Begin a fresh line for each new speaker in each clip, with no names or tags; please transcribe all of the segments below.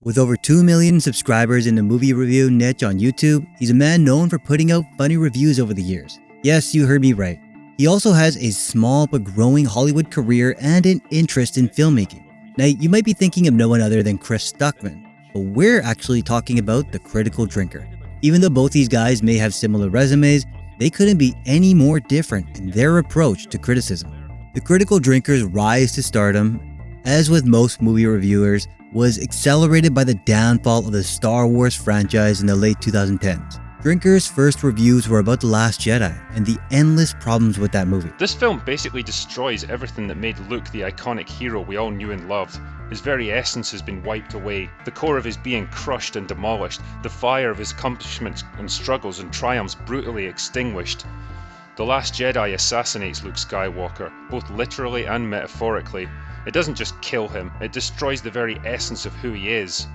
With over 2 million subscribers in the movie review niche on YouTube, he's a man known for putting out funny reviews over the years. Yes, you heard me right. He also has a small but growing Hollywood career and an interest in filmmaking. Now, you might be thinking of no one other than Chris Stuckman, but we're actually talking about the critical drinker. Even though both these guys may have similar resumes, they couldn't be any more different in their approach to criticism. The critical drinker's rise to stardom, as with most movie reviewers, was accelerated by the downfall of the Star Wars franchise in the late 2010s. Drinker's first reviews were about The Last Jedi and the endless problems with that movie.
This film basically destroys everything that made Luke the iconic hero we all knew and loved. His very essence has been wiped away, the core of his being crushed and demolished, the fire of his accomplishments and struggles and triumphs brutally extinguished. The Last Jedi assassinates Luke Skywalker, both literally and metaphorically. It doesn't just kill him, it destroys the very essence of who he is.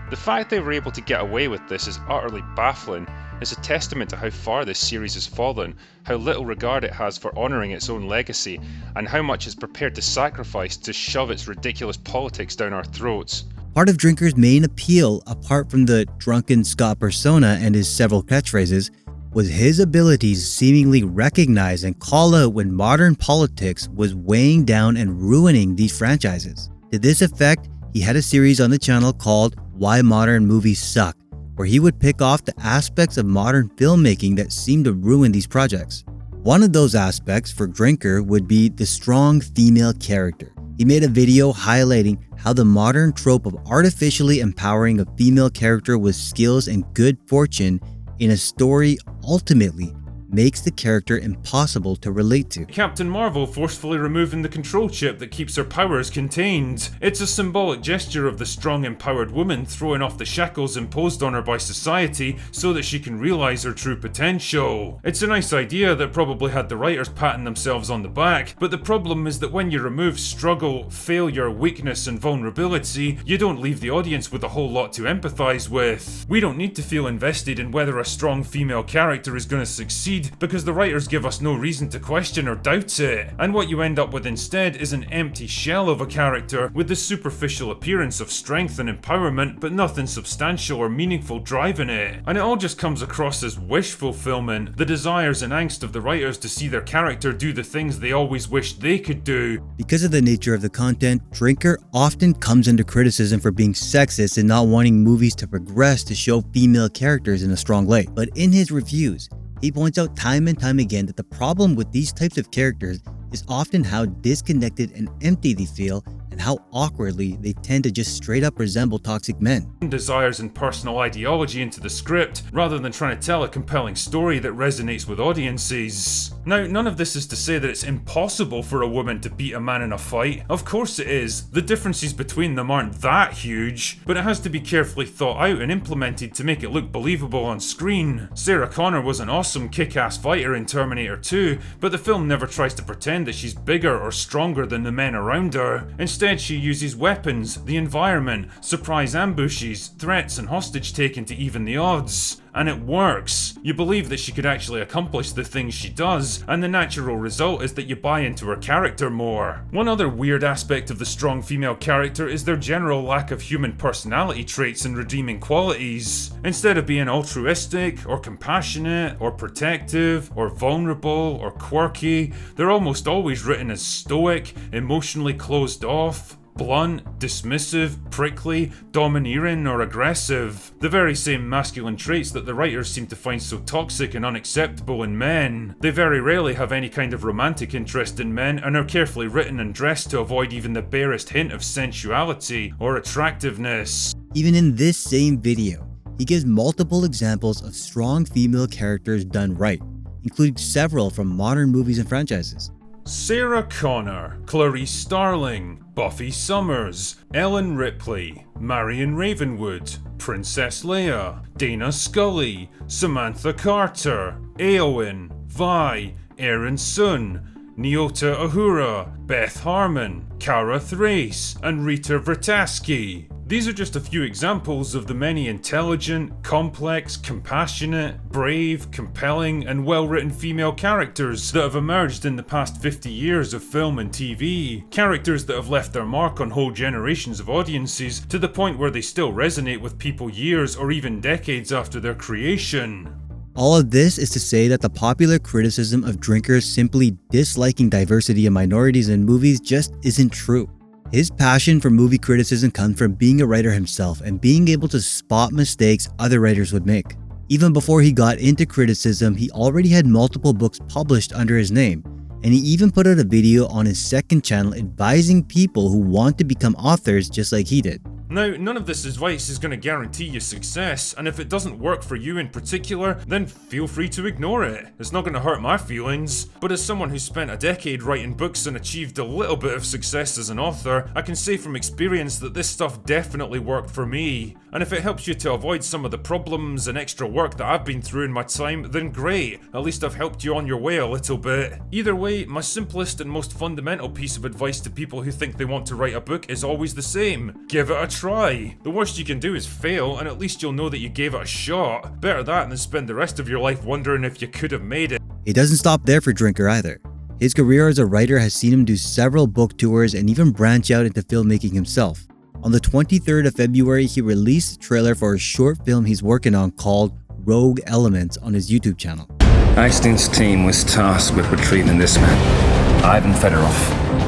The fact they were able to get away with this is utterly baffling. It's a testament to how far this series has fallen, how little regard it has for honouring its own legacy, and how much it's prepared to sacrifice to shove its ridiculous politics down our throats.
Part of Drinker's main appeal, apart from the drunken Scott persona and his several catchphrases, was his ability to seemingly recognize and call out when modern politics was weighing down and ruining these franchises. To this effect, he had a series on the channel called Why Modern Movies Suck, where he would pick off the aspects of modern filmmaking that seemed to ruin these projects. One of those aspects for Drinker would be the strong female character. He made a video highlighting how the modern trope of artificially empowering a female character with skills and good fortune in a story ultimately makes the character impossible to relate to.
Captain Marvel forcefully removing the control chip that keeps her powers contained. It's a symbolic gesture of the strong, empowered woman throwing off the shackles imposed on her by society so that she can realize her true potential. It's a nice idea that probably had the writers patting themselves on the back, but the problem is that when you remove struggle, failure, weakness, and vulnerability, you don't leave the audience with a whole lot to empathize with. We don't need to feel invested in whether a strong female character is going to succeed, because the writers give us no reason to question or doubt it. And what you end up with instead is an empty shell of a character with the superficial appearance of strength and empowerment, but nothing substantial or meaningful driving it. And it all just comes across as wish fulfillment, the desires and angst of the writers to see their character do the things they always wished they could do.
Because of the nature of the content, Drinker often comes under criticism for being sexist and not wanting movies to progress to show female characters in a strong light. But in his reviews, he points out time and time again that the problem with these types of characters is often how disconnected and empty they feel and how awkwardly they tend to just straight up resemble toxic men.
Desires and personal ideology into the script, rather than trying to tell a compelling story that resonates with audiences. Now, none of this is to say that it's impossible for a woman to beat a man in a fight. Of course it is. The differences between them aren't that huge, but it has to be carefully thought out and implemented to make it look believable on screen. Sarah Connor was an awesome kick-ass fighter in Terminator 2, but the film never tries to pretend that she's bigger or stronger than the men around her. Instead, she uses weapons, the environment, surprise ambushes, threats, and hostage taking to even the odds. And it works. You believe that she could actually accomplish the things she does, and the natural result is that you buy into her character more. One other weird aspect of the strong female character is their general lack of human personality traits and redeeming qualities. Instead of being altruistic, or compassionate, or protective, or vulnerable, or quirky, they're almost always written as stoic, emotionally closed off, blunt, dismissive, prickly, domineering, or aggressive. The very same masculine traits that the writers seem to find so toxic and unacceptable in men. They very rarely have any kind of romantic interest in men and are carefully written and dressed to avoid even the barest hint of sensuality or attractiveness.
Even in this same video, he gives multiple examples of strong female characters done right, including several from modern movies and franchises.
Sarah Connor, Clarice Starling, Buffy Summers, Ellen Ripley, Marion Ravenwood, Princess Leia, Dana Scully, Samantha Carter, Eowyn, Vi, Aaron Sun, Nyota Uhura, Beth Harmon, Kara Thrace, and Rita Vrataski. These are just a few examples of the many intelligent, complex, compassionate, brave, compelling, and well-written female characters that have emerged in the past 50 years of film and TV. Characters that have left their mark on whole generations of audiences to the point where they still resonate with people years or even decades after their creation.
All of this is to say that the popular criticism of drinkers simply disliking diversity and minorities in movies just isn't true. His passion for movie criticism comes from being a writer himself and being able to spot mistakes other writers would make. Even before he got into criticism, he already had multiple books published under his name, and he even put out a video on his second channel advising people who want to become authors just like he did.
Now, none of this advice is going to guarantee you success, and if it doesn't work for you in particular, then feel free to ignore it. It's not going to hurt my feelings. But as someone who spent a decade writing books and achieved a little bit of success as an author, I can say from experience that this stuff definitely worked for me. And if it helps you to avoid some of the problems and extra work that I've been through in my time, then great. At least I've helped you on your way a little bit. Either way, my simplest and most fundamental piece of advice to people who think they want to write a book is always the same. Give it a try. The worst you can do is fail, and at least you'll know that you gave it a shot. Better that than spend the rest of your life wondering if you could have made it.
It doesn't stop there for Drinker either. His career as a writer has seen him do several book tours and even branch out into filmmaking himself. On the 23rd of February, he released a trailer for a short film he's working on called Rogue Elements on his YouTube channel.
Einstein's team was tasked with retrieving this man, Ivan Fedorov,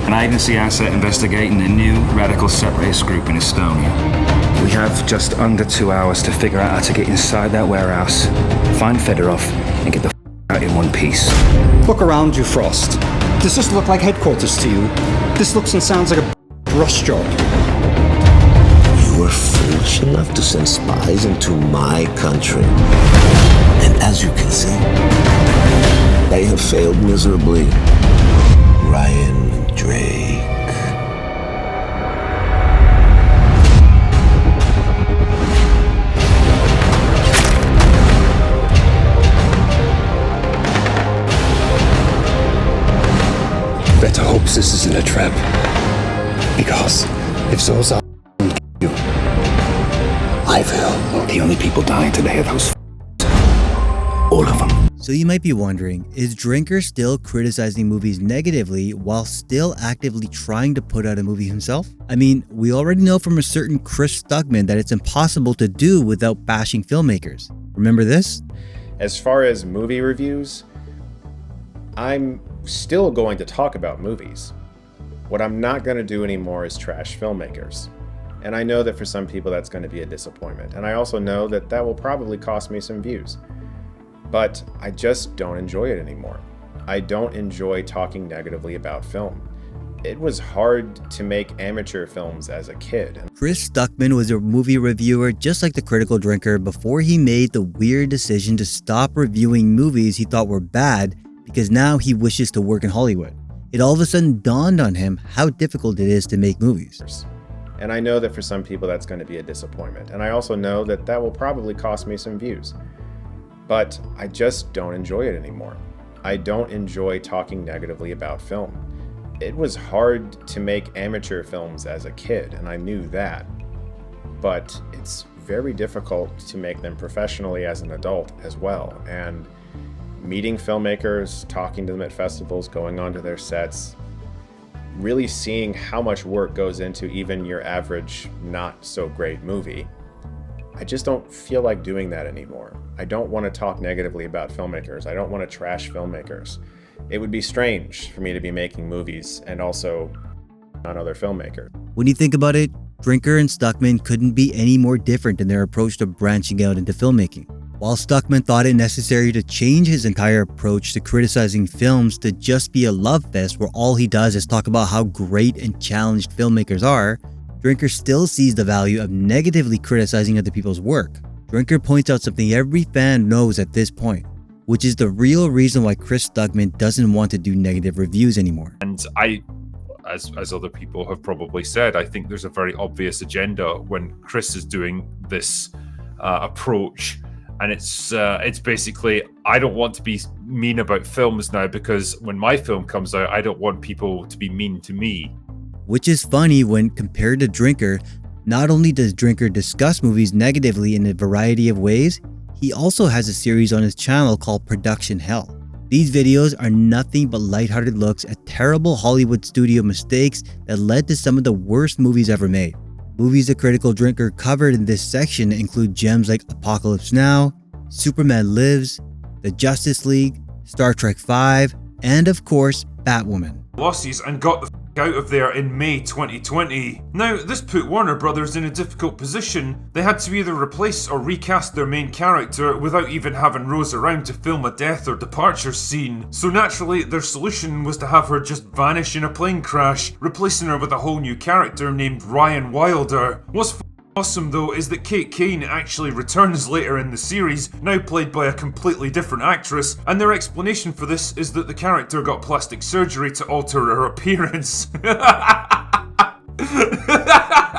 an agency asset investigating a new radical separatist group in Estonia. We have just under 2 hours to figure out how to get inside that warehouse, find Fedorov, and get the out in one piece.
Look around you, Frost. Does this look like headquarters to you? This looks and sounds like a rush job.
You were foolish enough to send spies into my country. And as you can see, they have failed miserably. Ryan Drake.
Better hopes this isn't a trap. Because if Zoza you, I will. The only people dying today are those all of them.
So you might be wondering, is Drinker still criticizing movies negatively while still actively trying to put out a movie himself? I mean, we already know from a certain Chris Stuckman that it's impossible to do without bashing filmmakers. Remember this?
As far as movie reviews, I'm still going to talk about movies. What I'm not going to do anymore is trash filmmakers. And I know that for some people that's going to be a disappointment. And I also know that that will probably cost me some views. But I just don't enjoy it anymore. I don't enjoy talking negatively about film. It was hard to make amateur films as a kid.
Chris Stuckman was a movie reviewer just like the Critical Drinker before he made the weird decision to stop reviewing movies he thought were bad because now he wishes to work in Hollywood. It all of a sudden dawned on him how difficult it is to make movies.
And I know that for some people that's going to be a disappointment. And I also know that that will probably cost me some views. But I just don't enjoy it anymore. I don't enjoy talking negatively about film. It was hard to make amateur films as a kid, and I knew that. But it's very difficult to make them professionally as an adult as well. And meeting filmmakers, talking to them at festivals, going onto their sets, really seeing how much work goes into even your average, not so great movie. I just don't feel like doing that anymore. I don't want to talk negatively about filmmakers. I don't want to trash filmmakers. It would be strange for me to be making movies and also on other filmmakers.
When you think about it, Drinker and Stuckman couldn't be any more different in their approach to branching out into filmmaking. While Stuckman thought it necessary to change his entire approach to criticizing films to just be a love fest where all he does is talk about how great and challenged filmmakers are, Drinker still sees the value of negatively criticizing other people's work. Drinker points out something every fan knows at this point, which is the real reason why Chris Stuckman doesn't want to do negative reviews anymore.
And as other people have probably said, I think there's a very obvious agenda when Chris is doing this approach. and it's basically, I don't want to be mean about films now because when my film comes out, I don't want people to be mean to me.
Which is funny when compared to Drinker. Not only does Drinker discuss movies negatively in a variety of ways, he also has a series on his channel called Production Hell. These videos are nothing but lighthearted looks at terrible Hollywood studio mistakes that led to some of the worst movies ever made. Movies the Critical Drinker covered in this section include gems like Apocalypse Now, Superman Lives, The Justice League, Star Trek V, and of course, Batwoman.
Losses and got the out of there in May 2020. Now, this put Warner Brothers in a difficult position. They had to either replace or recast their main character without even having Rose around to film a death or departure scene. So naturally, their solution was to have her just vanish in a plane crash, replacing her with a whole new character named Ryan Wilder. What's awesome though is that Kate Kane actually returns later in the series, now played by a completely different actress, and their explanation for this is that the character got plastic surgery to alter her appearance.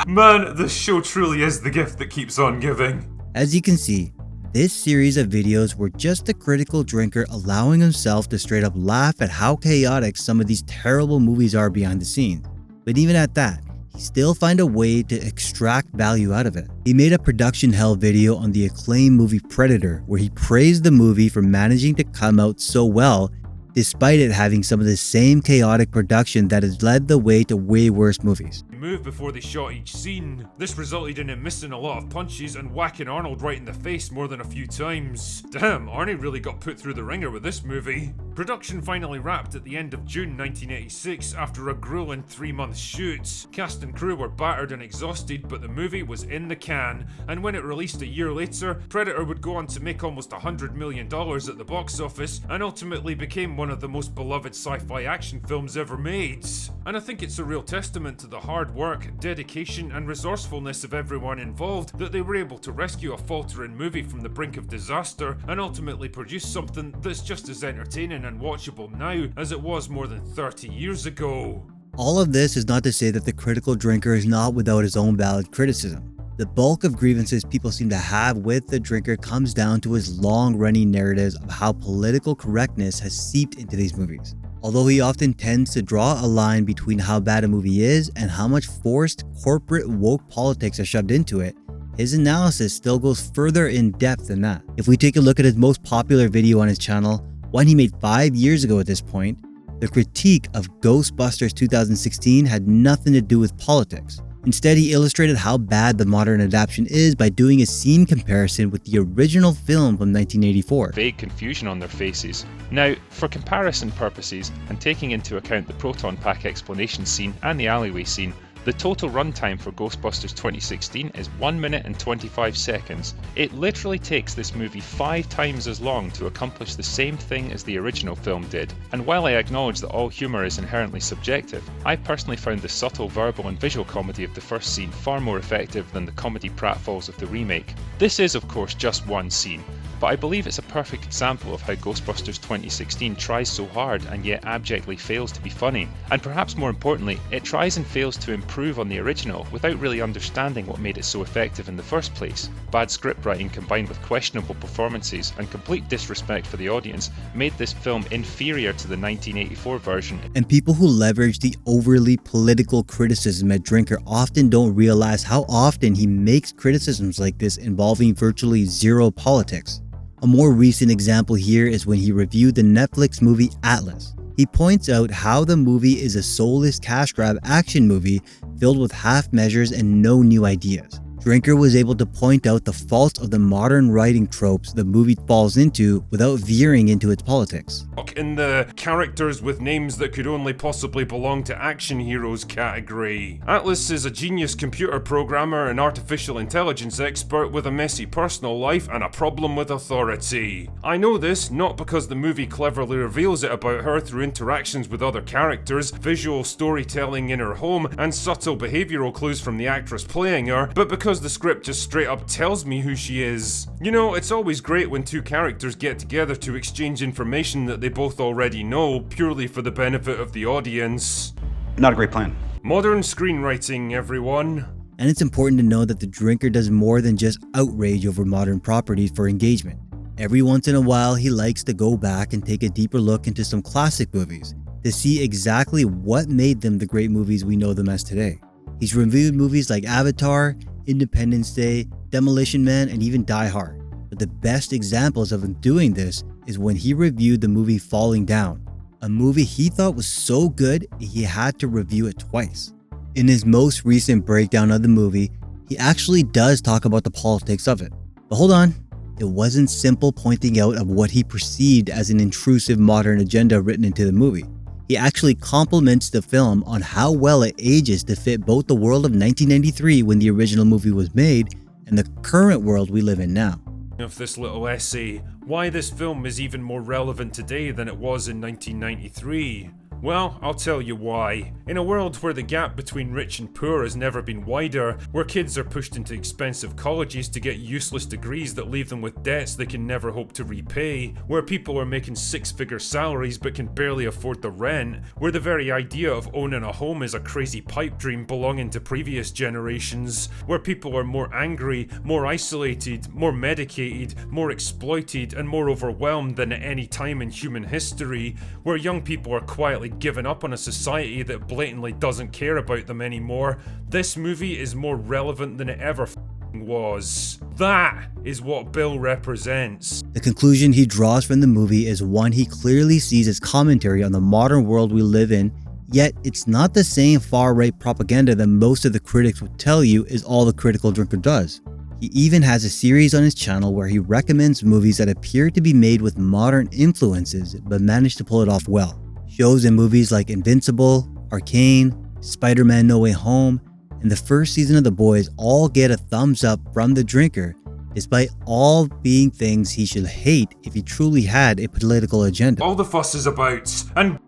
Man, this show truly is the gift that keeps on giving.
As you can see, this series of videos were just a Critical Drinker allowing himself to straight up laugh at how chaotic some of these terrible movies are behind the scenes. But even at that, he still find a way to extract value out of it. He made a Production Hell video on the acclaimed movie Predator, where he praised the movie for managing to come out so well, despite it having some of the same chaotic production that has led the way to way worse movies.
Move before they shot each scene. This resulted in him missing a lot of punches and whacking Arnold right in the face more than a few times. Damn, Arnie really got put through the ringer with this movie. Production finally wrapped at the end of June 1986 after a grueling 3-month shoot. Cast and crew were battered and exhausted, but the movie was in the can, and when it released a year later, Predator would go on to make almost $100 million at the box office, and ultimately became one of the most beloved sci-fi action films ever made. And I think it's a real testament to the hard work, dedication, and resourcefulness of everyone involved that they were able to rescue a faltering movie from the brink of disaster and ultimately produce something that's just as entertaining and watchable now as it was more than 30 years ago.
All of this is not to say that the Critical Drinker is not without his own valid criticism. The bulk of grievances people seem to have with the Drinker comes down to his long-running narratives of how political correctness has seeped into these movies. Although he often tends to draw a line between how bad a movie is and how much forced corporate woke politics are shoved into it, his analysis still goes further in depth than that. If we take a look at his most popular video on his channel, one he made 5 years ago at this point, the critique of Ghostbusters 2016 had nothing to do with politics. Instead, he illustrated how bad the modern adaptation is by doing a scene comparison with the original film from 1984.
Vague confusion on their faces. Now, for comparison purposes, and taking into account the proton pack explanation scene and the alleyway scene, the total runtime for Ghostbusters 2016 is 1 minute and 25 seconds. It literally takes this movie 5 times as long to accomplish the same thing as the original film did. And while I acknowledge that all humour is inherently subjective, I personally found the subtle verbal and visual comedy of the first scene far more effective than the comedy pratfalls of the remake. This is of course just one scene, but I believe it's a perfect example of how Ghostbusters 2016 tries so hard and yet abjectly fails to be funny. And perhaps more importantly, it tries and fails to improve on the original without really understanding what made it so effective in the first place. Bad scriptwriting combined with questionable performances and complete disrespect for the audience made this film inferior to the 1984 version.
And people who leverage the overly political criticism at Drinker often don't realize how often he makes criticisms like this involving virtually zero politics. A more recent example here is when he reviewed the Netflix movie Atlas. He points out how the movie is a soulless cash grab action movie filled with half measures and no new ideas. Drinker was able to point out the faults of the modern writing tropes the movie falls into without veering into its politics.
In the characters with names that could only possibly belong to action heroes category. Atlas is a genius computer programmer and artificial intelligence expert with a messy personal life and a problem with authority. I know this not because the movie cleverly reveals it about her through interactions with other characters, visual storytelling in her home, and subtle behavioural clues from the actress playing her, but because the script just straight up tells me who she is. You know, it's always great when two characters get together to exchange information that they both already know, purely for the benefit of the audience.
Not a great plan.
Modern screenwriting, everyone.
And it's important to know that the drinker does more than just outrage over modern properties for engagement. Every once in a while, he likes to go back and take a deeper look into some classic movies to see exactly what made them the great movies we know them as today. He's reviewed movies like Avatar, Independence Day, Demolition Man, and even Die Hard. But the best examples of him doing this is when he reviewed the movie Falling Down, a movie he thought was so good he had to review it twice. In his most recent breakdown of the movie, he actually does talk about the politics of it. But hold on, it wasn't simple pointing out of what he perceived as an intrusive modern agenda written into the movie. He actually compliments the film on how well it ages to fit both the world of 1993 when the original movie was made and the current world we live in now.
Of this little essay, why this film is even more relevant today than it was in 1993. Well, I'll tell you why. In a world where the gap between rich and poor has never been wider, where kids are pushed into expensive colleges to get useless degrees that leave them with debts they can never hope to repay, where people are making six-figure salaries but can barely afford the rent, where the very idea of owning a home is a crazy pipe dream belonging to previous generations, where people are more angry, more isolated, more medicated, more exploited, and more overwhelmed than at any time in human history, where young people are quietly given up on a society that blatantly doesn't care about them anymore, this movie is more relevant than it ever was. That is what Bill represents.
The conclusion he draws from the movie is one he clearly sees as commentary on the modern world we live in, yet it's not the same far-right propaganda that most of the critics would tell you is all the Critical Drinker does. He even has a series on his channel where he recommends movies that appear to be made with modern influences but manage to pull it off well. Shows in movies like Invincible, Arcane, Spider-Man No Way Home, and the first season of The Boys all get a thumbs up from the drinker, despite all being things he should hate if he truly had a political agenda.
All the fuss is about, and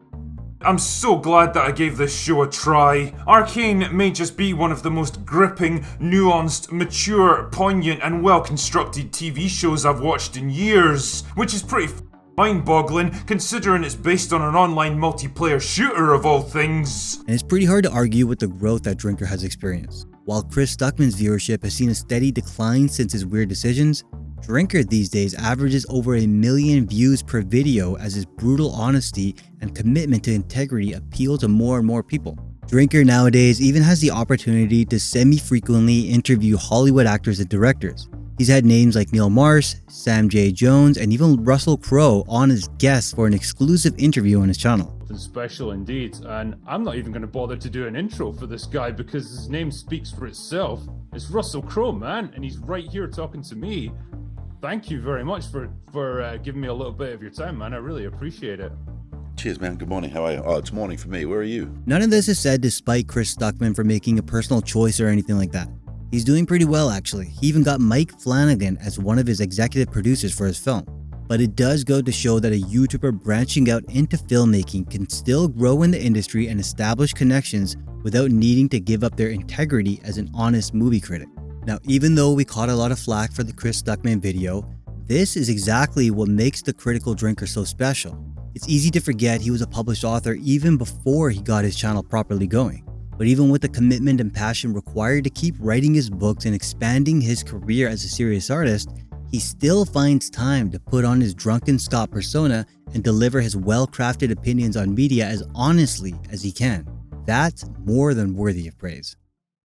I'm so glad that I gave this show a try. Arcane may just be one of the most gripping, nuanced, mature, poignant, and well-constructed TV shows I've watched in years, which is pretty mind-boggling considering it's based on an online multiplayer shooter of all things.
And it's pretty hard to argue with the growth that Drinker has experienced. While Chris Stuckman's viewership has seen a steady decline since his weird decisions, Drinker these days averages over 1 million views per video as his brutal honesty and commitment to integrity appeal to more and more people. Drinker nowadays even has the opportunity to semi-frequently interview Hollywood actors and directors. He's had names like Neil Marsh, Sam J. Jones, and even Russell Crowe on as guests for an exclusive interview on his channel.
Special indeed, and I'm not even going to bother to do an intro for this guy because his name speaks for itself. It's Russell Crowe, man, and he's right here talking to me. Thank you very much for giving me a little bit of your time, man. I really appreciate it.
Cheers, man. Good morning. How are you? Oh, it's morning for me. Where are you?
None of this is said despite Chris Stuckman for making a personal choice or anything like that. He's doing pretty well actually. He even got Mike Flanagan as one of his executive producers for his film. But it does go to show that a YouTuber branching out into filmmaking can still grow in the industry and establish connections without needing to give up their integrity as an honest movie critic. Now, even though we caught a lot of flack for the Chris Stuckman video, this is exactly what makes the Critical Drinker so special. It's easy to forget he was a published author even before he got his channel properly going. But even with the commitment and passion required to keep writing his books and expanding his career as a serious artist, he still finds time to put on his drunken Scott persona and deliver his well-crafted opinions on media as honestly as he can. That's more than worthy of praise.